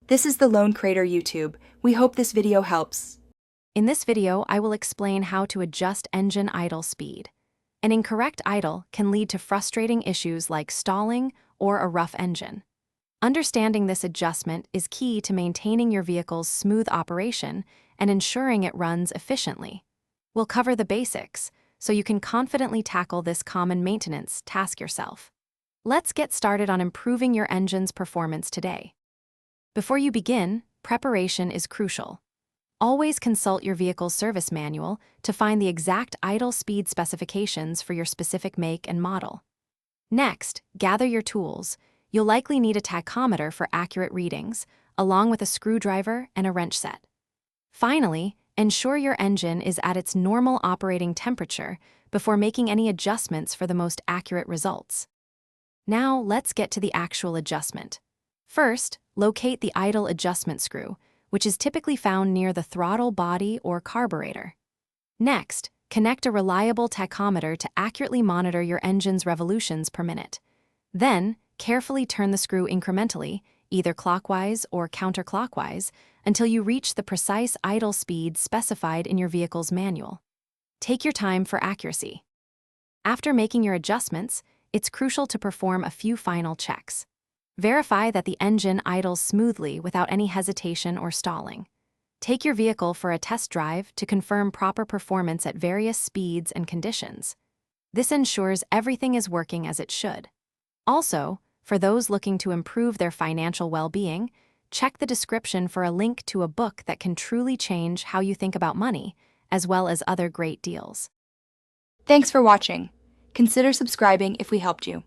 This is the Lone Crater YouTube. We hope this video helps. In this video, I will explain how to adjust engine idle speed. An incorrect idle can lead to frustrating issues like stalling or a rough engine. Understanding this adjustment is key to maintaining your vehicle's smooth operation and ensuring it runs efficiently. We'll cover the basics, so you can confidently tackle this common maintenance task yourself. Let's get started on improving your engine's performance today. Before you begin, preparation is crucial. Always consult your vehicle's service manual to find the exact idle speed specifications for your specific make and model. Next, gather your tools. You'll likely need a tachometer for accurate readings, along with a screwdriver and a wrench set. Finally, ensure your engine is at its normal operating temperature before making any adjustments for the most accurate results. Now, let's get to the actual adjustment. First, locate the idle adjustment screw, which is typically found near the throttle body or carburetor. Next, connect a reliable tachometer to accurately monitor your engine's revolutions per minute. Then, carefully turn the screw incrementally, either clockwise or counterclockwise, until you reach the precise idle speed specified in your vehicle's manual. Take your time for accuracy. After making your adjustments, it's crucial to perform a few final checks. Verify that the engine idles smoothly without any hesitation or stalling. Take your vehicle for a test drive to confirm proper performance at various speeds and conditions. This ensures everything is working as it should. Also, for those looking to improve their financial well-being, check the description for a link to a book that can truly change how you think about money, as well as other great deals. Thanks for watching. Consider subscribing if we helped you.